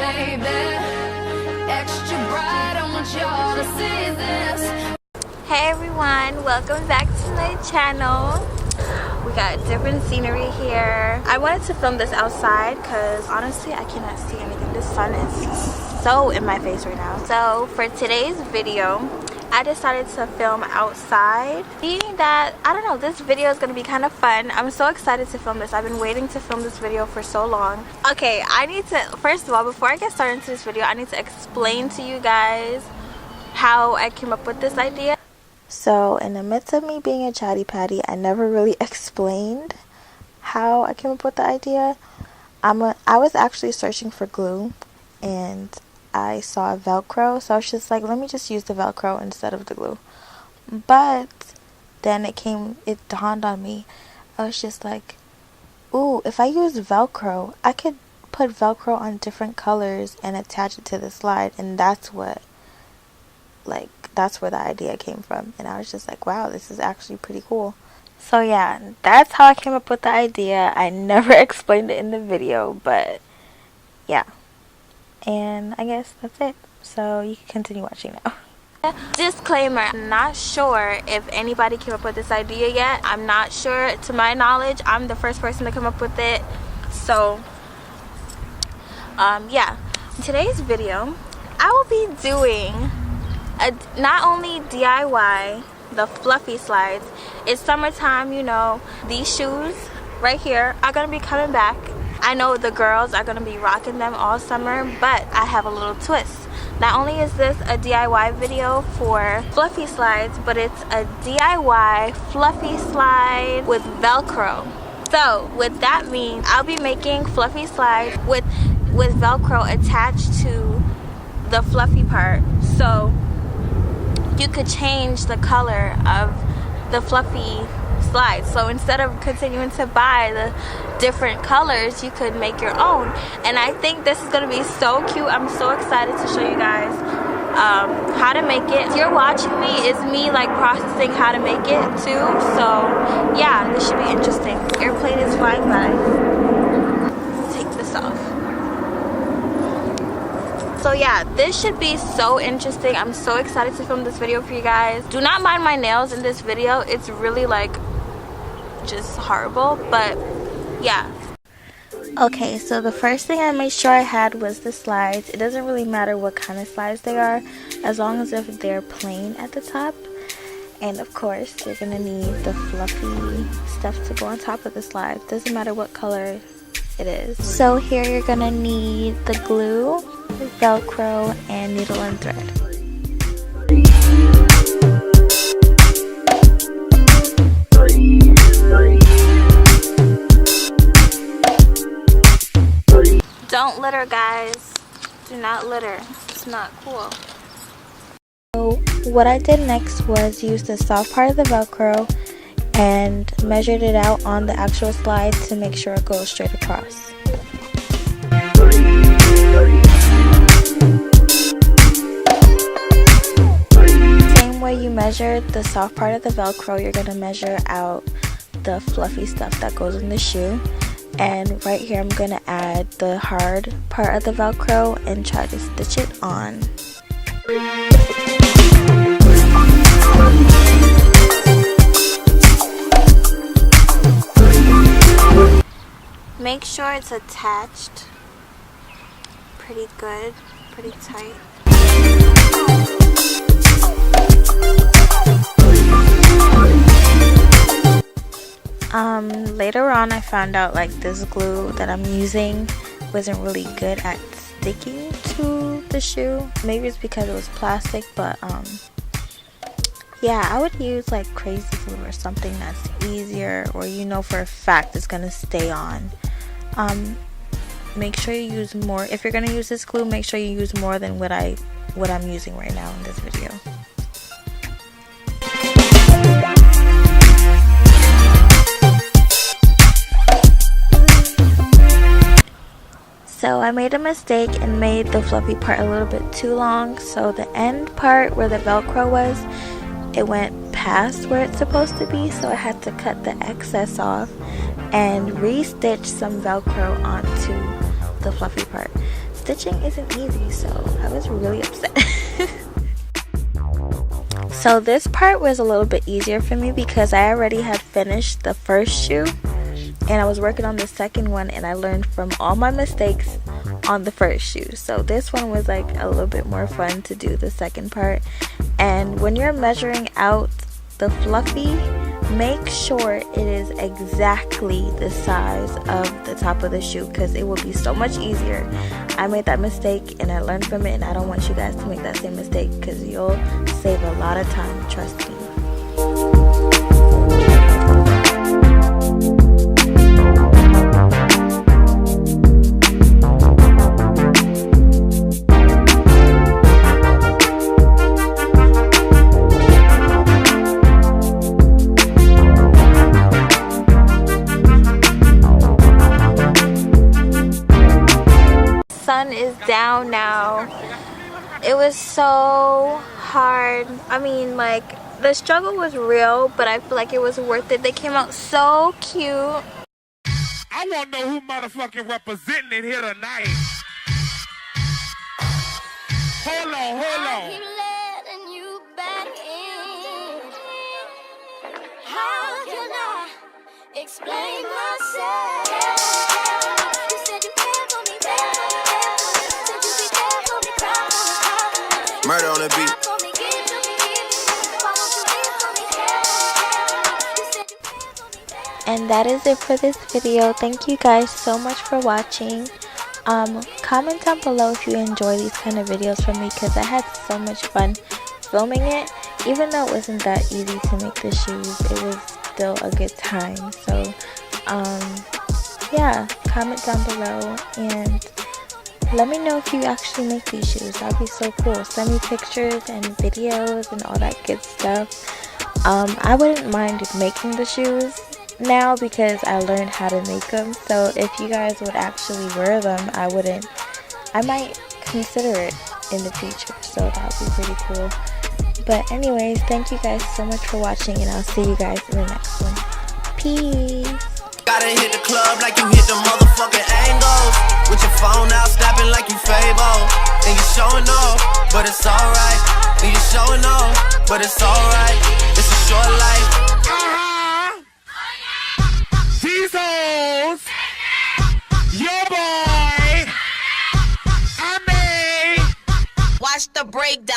Hey everyone, welcome back to my channel. We got different scenery here. I wanted to film this outside because honestly I cannot see anything. The sun is so in my face right now. So for today's video, I decided to film outside. Being that, I don't know, this video is going to be kind of fun. I'm so excited to film this. I've been waiting to film this video for so long. Okay, I need to, first of all, before I get started into this video, I need to explain to you guys how I came up with this idea. So in the midst of me being a chatty patty, I never really explained how I came up with the idea. I was actually searching for glue and I saw Velcro, so I was just like, let me just use the Velcro instead of the glue. But then it dawned on me. I was just like, ooh, if I use Velcro, I could put Velcro on different colors and attach it to the slide, and that's where the idea came from. And I was just like, wow, this is actually pretty cool. So yeah, that's how I came up with the idea. I never explained it in the video, but yeah. And I guess that's it. So you can continue watching now. Disclaimer, I'm not sure if anybody came up with this idea yet. I'm not sure. To my knowledge, I'm the first person to come up with it. So yeah, in today's video I will be doing not only DIY the fluffy slides. It's summertime, you know. These shoes right here are gonna be coming back. I know the girls are gonna be rocking them all summer, but I have a little twist. Not only is this a DIY video for fluffy slides, but it's a DIY fluffy slide with Velcro. So what that means, I'll be making fluffy slides with Velcro attached to the fluffy part. So you could change the color of the fluffy slides. So instead of continuing to buy the different colors, you could make your own. And I think this is going to be so cute. I'm so excited to show you guys how to make it. If you're watching me, it's me like processing how to make it too. So yeah, this should be interesting. Airplane is flying by. Take this off. So yeah, this should be so interesting. I'm so excited to film this video for you guys. Do not mind my nails in this video. It's really like just horrible, but yeah. Okay, so the first thing I made sure I had was the slides. It doesn't really matter what kind of slides they are, as long as if they're plain at the top. And of course, you're gonna need the fluffy stuff to go on top of the slide. Doesn't matter what color it is. So here you're gonna need the glue, Velcro, and needle and thread. Don't litter, guys. Do not litter. It's not cool. So what I did next was use the soft part of the Velcro and measured it out on the actual slide to make sure it goes straight across. Same way you measured the soft part of the Velcro, you're going to measure out the fluffy stuff that goes in the shoe. And right here I'm going to add the hard part of the Velcro and try to stitch it on. Make sure it's attached pretty good, pretty tight. Later on I found out like this glue that I'm using wasn't really good at sticking to the shoe. Maybe it's because it was plastic, but yeah, I would use like crazy glue or something that's easier, or you know for a fact it's gonna stay on. Make sure you use more. If you're gonna use this glue, make sure you use more than what I'm using right now in this video. So I made a mistake and made the fluffy part a little bit too long, so the end part where the Velcro was, it went past where it's supposed to be, so I had to cut the excess off and re-stitch some Velcro onto the fluffy part. stitching isn't easy, so I was really upset. So this part was a little bit easier for me because I already had finished the first shoe and I was working on the second one, and I learned from all my mistakes on the first shoe. So this one was like a little bit more fun to do, the second part. And when you're measuring out the fluffy, make sure it is exactly the size of the top of the shoe, because it will be so much easier. I made that mistake and I learned from it, and I don't want you guys to make that same mistake because you'll save a lot of time, trust me. Sun is down now. It was so hard. I mean, like, the struggle was real, but I feel like it was worth it. They came out so cute. I want to know who motherfucking representing it here tonight. Hold on, hold on. I keep letting you back in. How can I explain myself? You said you cared for me, cared for me, cared for me. Said you be there for me, cry for me, cry for me. Murder on the beat. For me, give to me, give to me. Why won't you live for me, care? You said you cared for me, cared for me. And that is it for this video. Thank you guys so much for watching. Comment down below if you enjoy these kind of videos from me, because I had so much fun filming it. Even though it wasn't that easy to make the shoes, it was still a good time. So yeah, comment down below and let me know if you actually make these shoes. That'd be so cool. Send me pictures and videos and all that good stuff. I wouldn't mind making the shoes now because I learned how to make them. So if you guys would actually wear them, I might consider it in the future. So that would be pretty cool. But anyways, thank you guys so much for watching, and I'll see you guys in the next one. Peace. Gotta hit the club like you hit the motherfucking angles. With your phone out, snapping like you Fable. And you showing off, but it's alright. And you showing off, but it's alright. It's a short life. These hoes, your boy, I made. Watch the breakdown.